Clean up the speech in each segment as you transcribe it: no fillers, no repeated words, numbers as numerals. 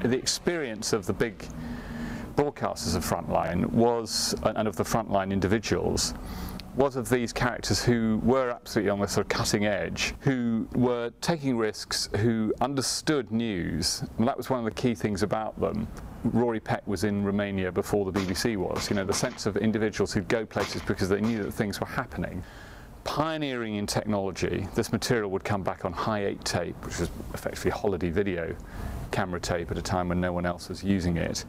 The experience of the big broadcasters of Frontline was, and of the Frontline individuals, was of these characters who were absolutely on the sort of cutting edge, who were taking risks, who understood news. And that was one of the key things about them. Rory Peck was in Romania before the BBC was. You know, the sense of individuals who'd go places because they knew that things were happening. Pioneering in technology, this material would come back on high-8 tape, which was effectively holiday video camera tape at a time when no one else was using it.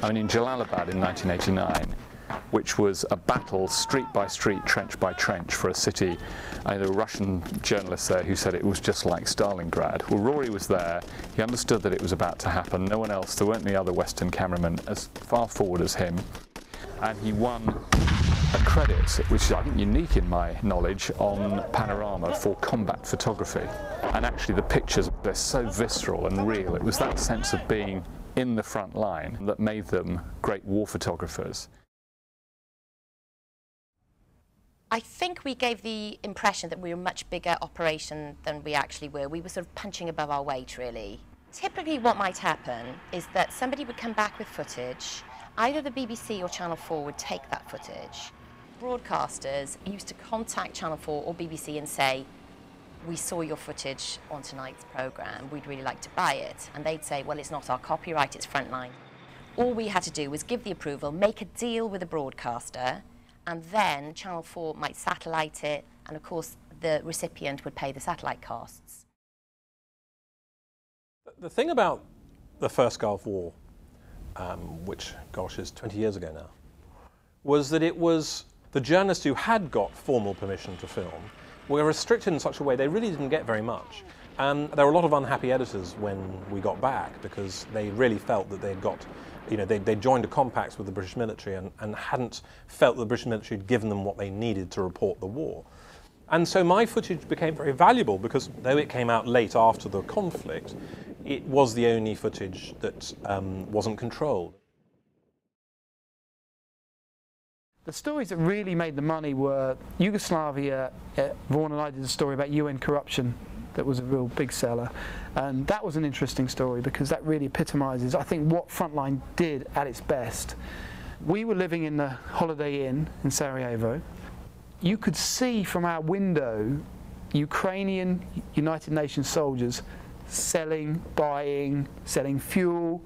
I mean, in Jalalabad in 1989, which was a battle street by street, trench by trench for a city. There were Russian journalists there who said it was just like Stalingrad. Well, Rory was there, he understood that it was about to happen, no one else, there weren't any other Western cameramen as far forward as him, and he won a credit, which is I think unique in my knowledge, on Panorama for combat photography. And actually the pictures, they're so visceral and real. It was that sense of being in the front line that made them great war photographers. I think we gave the impression that we were a much bigger operation than we actually were. We were sort of punching above our weight, really. Typically what might happen is that somebody would come back with footage. Either the BBC or Channel 4 would take that footage. Broadcasters used to contact Channel 4 or BBC and say, we saw your footage on tonight's programme, we'd really like to buy it. And they'd say, well, it's not our copyright, it's Frontline. All we had to do was give the approval, make a deal with the broadcaster, and then Channel 4 might satellite it, and of course the recipient would pay the satellite costs. The thing about the first Gulf War, which, gosh, is 20 years ago now, was that it was the journalists who had got formal permission to film were restricted in such a way they really didn't get very much. And there were a lot of unhappy editors when we got back because they really felt that they'd got, you know, they joined a compact with the British military and hadn't felt that the British military had given them what they needed to report the war. And so my footage became very valuable because though it came out late after the conflict, it was the only footage that wasn't controlled. The stories that really made the money were Yugoslavia. Vaughan and I did a story about UN corruption that was a real big seller, and that was an interesting story because that really epitomises, I think, what Frontline did at its best. We were living in the Holiday Inn in Sarajevo. You could see from our window Ukrainian United Nations soldiers selling, buying, selling fuel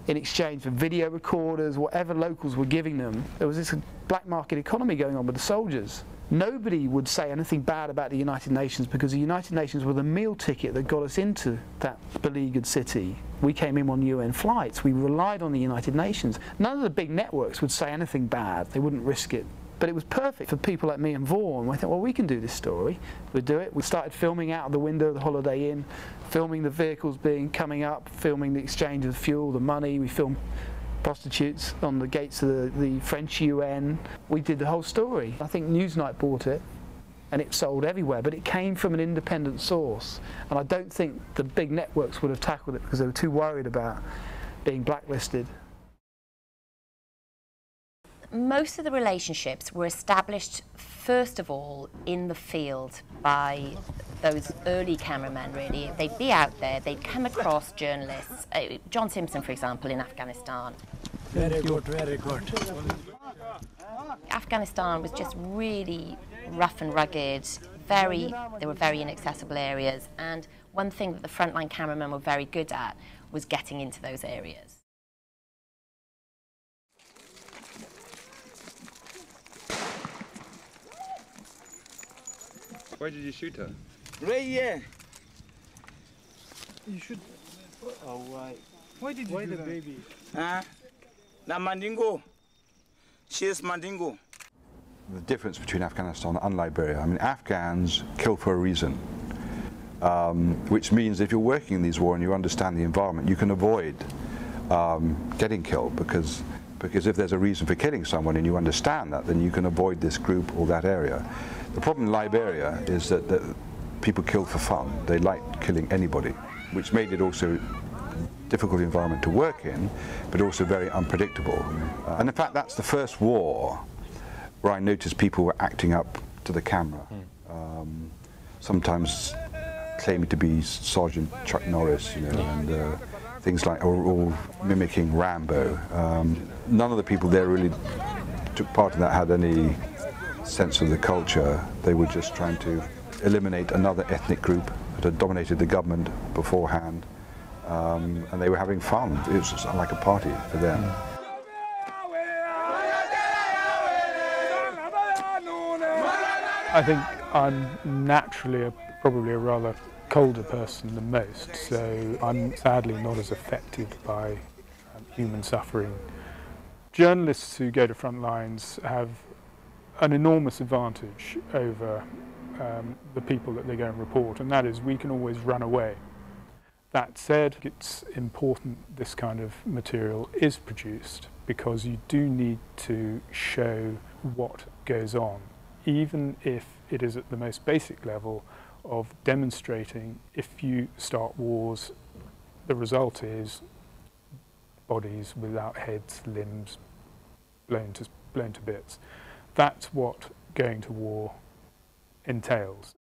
in exchange for video recorders, whatever locals were giving them. There was this black market economy going on with the soldiers. Nobody would say anything bad about the United Nations because the United Nations were the meal ticket that got us into that beleaguered city. We came in on UN flights. We relied on the United Nations. None of the big networks would say anything bad. They wouldn't risk it. But it was perfect for people like me and Vaughan. We thought, well, we can do this story. We'd do it. We started filming out of the window of the Holiday Inn, filming the vehicles coming up, filming the exchange of fuel, the money. We filmed prostitutes on the gates of the French UN. We did the whole story. I think Newsnight bought it, and it sold everywhere, but it came from an independent source. And I don't think the big networks would have tackled it because they were too worried about being blacklisted. Most of the relationships were established, first of all, in the field by those early cameramen, really. They'd be out there, they'd come across journalists. John Simpson, for example, in Afghanistan. Very good, very good. Afghanistan was just really rough and rugged. There were very inaccessible areas. And one thing that the Frontline cameramen were very good at was getting into those areas. Where did you shoot her? Right here. You should. Oh, why? Why did you do the baby? Na Mandingo. She is Mandingo. The difference between Afghanistan and Liberia, I mean, Afghans kill for a reason, which means if you're working in these wars and you understand the environment, you can avoid getting killed because if there's a reason for killing someone and you understand that, then you can avoid this group or that area. The problem in Liberia is that people kill for fun. They like killing anybody, which made it also a difficult environment to work in, but also very unpredictable. And in fact, that's the first war where I noticed people were acting up to the camera. Sometimes claiming to be Sergeant Chuck Norris, you know, and things like, or mimicking Rambo. None of the people there really took part in that, had any sense of the culture. They were just trying to eliminate another ethnic group that had dominated the government beforehand, and they were having fun. It was like a party for them. I think I'm naturally probably a rather colder person than most, so I'm sadly not as affected by human suffering. Journalists who go to Frontlines have an enormous advantage over the people that they go and report, and that is we can always run away. That said, it's important this kind of material is produced because you do need to show what goes on, even if it is at the most basic level of demonstrating if you start wars, the result is bodies without heads, limbs blown to bits. That's what going to war entails.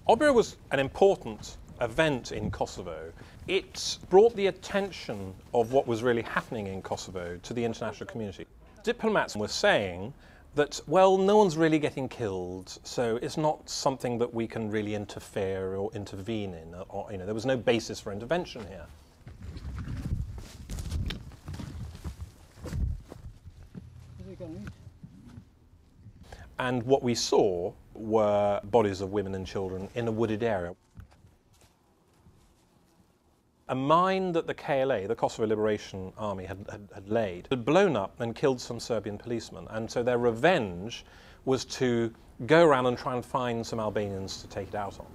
Obira was an important event in Kosovo. It brought the attention of what was really happening in Kosovo to the international community. Diplomats were saying that, well, no one's really getting killed, so it's not something that we can really interfere or intervene in, or, you know, there was no basis for intervention here. And what we saw were bodies of women and children in a wooded area. A mine that the KLA, the Kosovo Liberation Army, had laid, had blown up and killed some Serbian policemen. And so their revenge was to go around and try and find some Albanians to take it out on.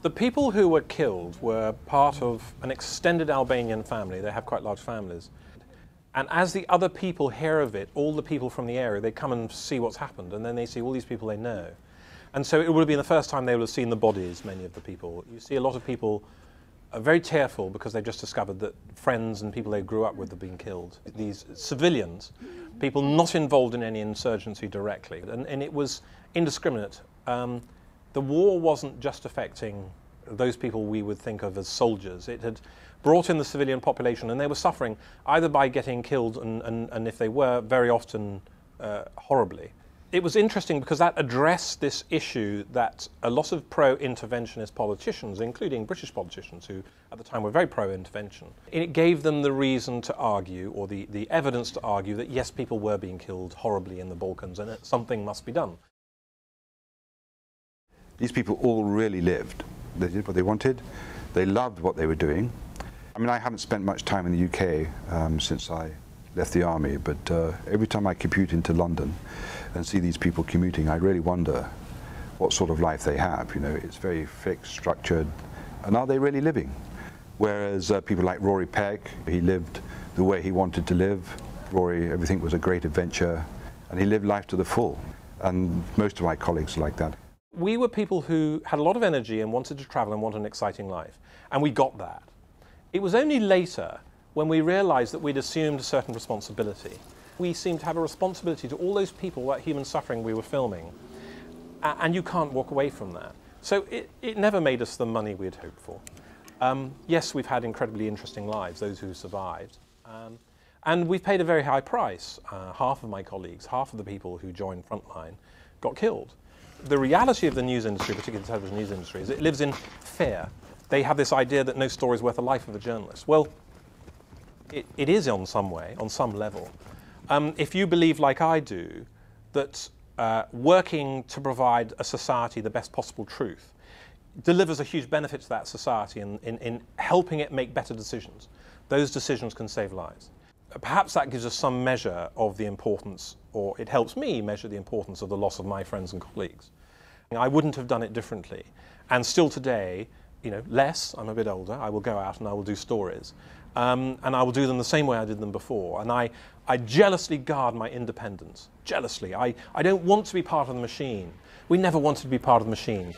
The people who were killed were part of an extended Albanian family. They have quite large families. And as the other people hear of it, all the people from the area, they come and see what's happened, and then they see all these people they know. And so it would have been the first time they would have seen the bodies, many of the people. You see a lot of people are very tearful because they've just discovered that friends and people they grew up with have been killed. These civilians, people not involved in any insurgency directly. And it was indiscriminate. The war wasn't just affecting those people we would think of as soldiers. It had brought in the civilian population, and they were suffering either by getting killed and if they were, very often horribly. It was interesting because that addressed this issue that a lot of pro-interventionist politicians, including British politicians who at the time were very pro-intervention, it gave them the reason to argue, or the evidence to argue, that yes, people were being killed horribly in the Balkans and that something must be done. These people all really lived. They did what they wanted. They loved what they were doing. I mean, I haven't spent much time in the UK since I left the army, but every time I commute into London and see these people commuting, I really wonder what sort of life they have. You know, it's very fixed, structured, and are they really living? Whereas people like Rory Peck, he lived the way he wanted to live. Rory, everything was a great adventure, and he lived life to the full. And most of my colleagues are like that. We were people who had a lot of energy and wanted to travel and wanted an exciting life, and we got that. It was only later when we realized that we'd assumed a certain responsibility. We seemed to have a responsibility to all those people, that human suffering we were filming, and you can't walk away from that. So it never made us the money we'd hoped for. Yes, we've had incredibly interesting lives, those who survived, and we've paid a very high price. Half of my colleagues, half of the people who joined Frontline got killed. The reality of the news industry, particularly the television news industry, is it lives in fear. They have this idea that no story is worth the life of a journalist. Well, it is on some way, on some level. If you believe, like I do, that working to provide a society the best possible truth delivers a huge benefit to that society in helping it make better decisions, those decisions can save lives. Perhaps that gives us some measure of the importance, or it helps me measure the importance of the loss of my friends and colleagues. I wouldn't have done it differently. And still today, you know, less, I'm a bit older, I will go out and I will do stories. And I will do them the same way I did them before. And I jealously guard my independence. Jealously. I don't want to be part of the machine. We never wanted to be part of the machine.